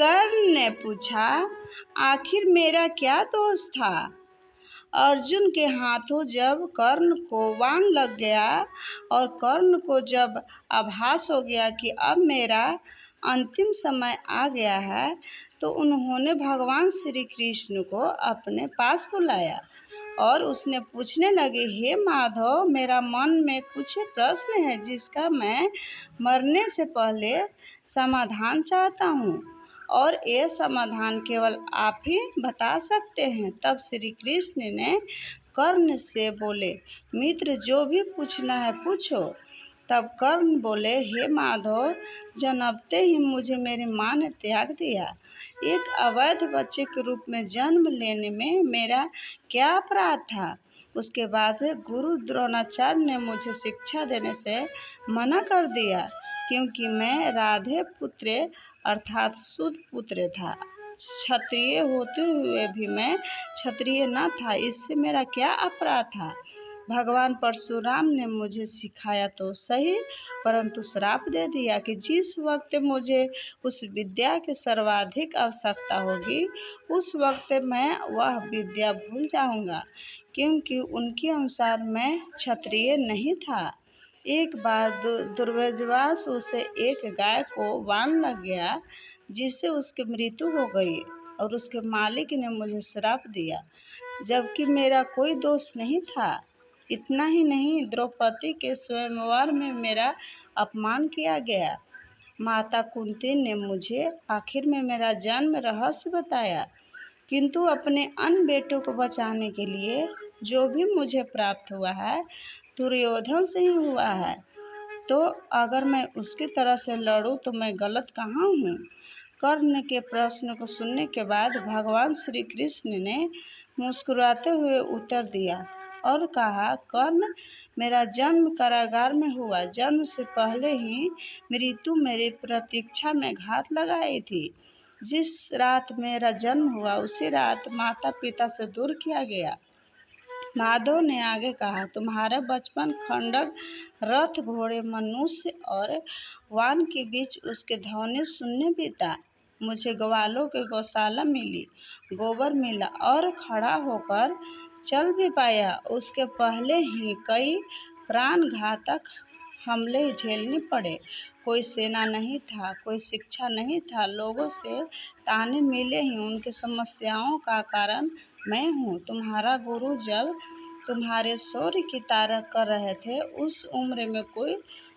कर्ण ने पूछा, आखिर मेरा क्या दोष था? अर्जुन के हाथों जब कर्ण को बाण लग गया और कर्ण को जब आभास हो गया कि अब मेरा अंतिम समय आ गया है, तो उन्होंने भगवान श्री कृष्ण को अपने पास बुलाया और उसने पूछने लगे, हे माधव, मेरा मन में कुछ प्रश्न है जिसका मैं मरने से पहले समाधान चाहता हूँ और ये समाधान केवल आप ही बता सकते हैं। तब श्री कृष्ण ने कर्ण से बोले, मित्र, जो भी पूछना है पूछो। तब कर्ण बोले, हे माधव, जन्मते ही मुझे मेरी माँ ने त्याग दिया। एक अवैध बच्चे के रूप में जन्म लेने में मेरा क्या अपराध था? उसके बाद गुरु द्रोणाचार्य ने मुझे शिक्षा देने से मना कर दिया क्योंकि मैं राधे पुत्र अर्थात शुद्ध पुत्र था। क्षत्रिय होते हुए भी मैं क्षत्रिय न था, इससे मेरा क्या अपराध था? भगवान परशुराम ने मुझे सिखाया तो सही, परंतु श्राप दे दिया कि जिस वक्त मुझे उस विद्या की सर्वाधिक आवश्यकता होगी, उस वक्त मैं वह विद्या भूल जाऊंगा, क्योंकि उनके अनुसार मैं क्षत्रिय नहीं था। एक बार दुर्व्यवहार से एक गाय को बाण लग गया, जिससे उसकी मृत्यु हो गई और उसके मालिक ने मुझे श्राप दिया, जबकि मेरा कोई दोष नहीं था। इतना ही नहीं, द्रौपदी के स्वयंवर में मेरा अपमान किया गया। माता कुंती ने मुझे आखिर में मेरा जन्म रहस्य बताया, किंतु अपने अन्य बेटों को बचाने के लिए जो भी मुझे प्राप्त हुआ है, दुर्योधन से ही हुआ है। तो अगर मैं उसकी तरह से लड़ूं तो मैं गलत कहाँ हूँ? कर्ण के प्रश्न को सुनने के बाद भगवान श्री कृष्ण ने मुस्कुराते हुए उत्तर दिया और कहा, कर्ण, मेरा जन्म कारागार में हुआ। जन्म से पहले ही मृत्यु मेरी प्रतीक्षा में घात लगाई थी। जिस रात मेरा जन्म हुआ, उसी रात माता पिता से दूर किया गया। माधव ने आगे कहा, तुम्हारा बचपन खंडक, रथ, घोड़े, मनुष्य और वान के बीच उसके ध्वनि सुनने बीता। मुझे ग्वालों के गौशाला मिली, गोबर मिला और खड़ा होकर चल भी पाया। उसके पहले ही कई प्राणघातक हमले झेलने पड़े। कोई सेना नहीं था, कोई शिक्षा नहीं था, लोगों से ताने मिले ही। उनकी समस्याओं का कारण मैं हूँ। तुम्हारा गुरु जब तुम्हारे शौर्य की तारीफ कर रहे थे, उस उम्र में कोई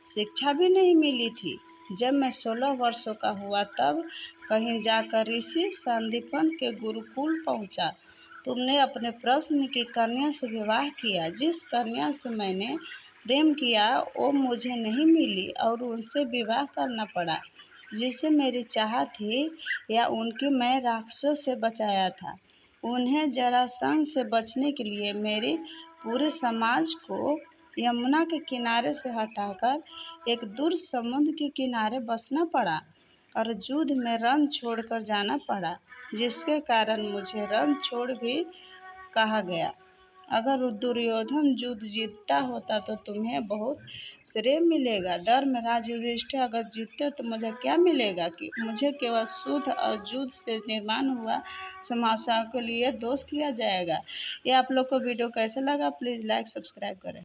शिक्षा भी नहीं मिली थी। जब मैं 16 वर्षों का हुआ, तब कहीं जाकर ऋषि संदीपन के गुरुकुल पहुंचा। तुमने अपने प्रश्न की कन्या से विवाह किया। जिस कन्या से मैंने प्रेम किया, वो मुझे नहीं मिली और उनसे विवाह करना पड़ा जिससे मेरी चाह थी, या उनकी मैं राक्षसों से बचाया था। उन्हें जरासंध से बचने के लिए मेरे पूरे समाज को यमुना के किनारे से हटाकर एक दूर समुद्र के किनारे बसना पड़ा और युद्ध में रण छोड़कर जाना पड़ा, जिसके कारण मुझे रण छोड़ भी कहा गया। अगर दुर्योधन युद्ध जीतता होता तो तुम्हें बहुत श्रेय मिलेगा। धर्मराज युधिष्ठिर अगर जीतते तो मुझे क्या मिलेगा? कि मुझे केवल शुद्ध और युद्ध से निर्माण हुआ समस्याओं के लिए दोष किया जाएगा। ये आप लोग को वीडियो कैसा लगा? प्लीज़ लाइक सब्सक्राइब करें।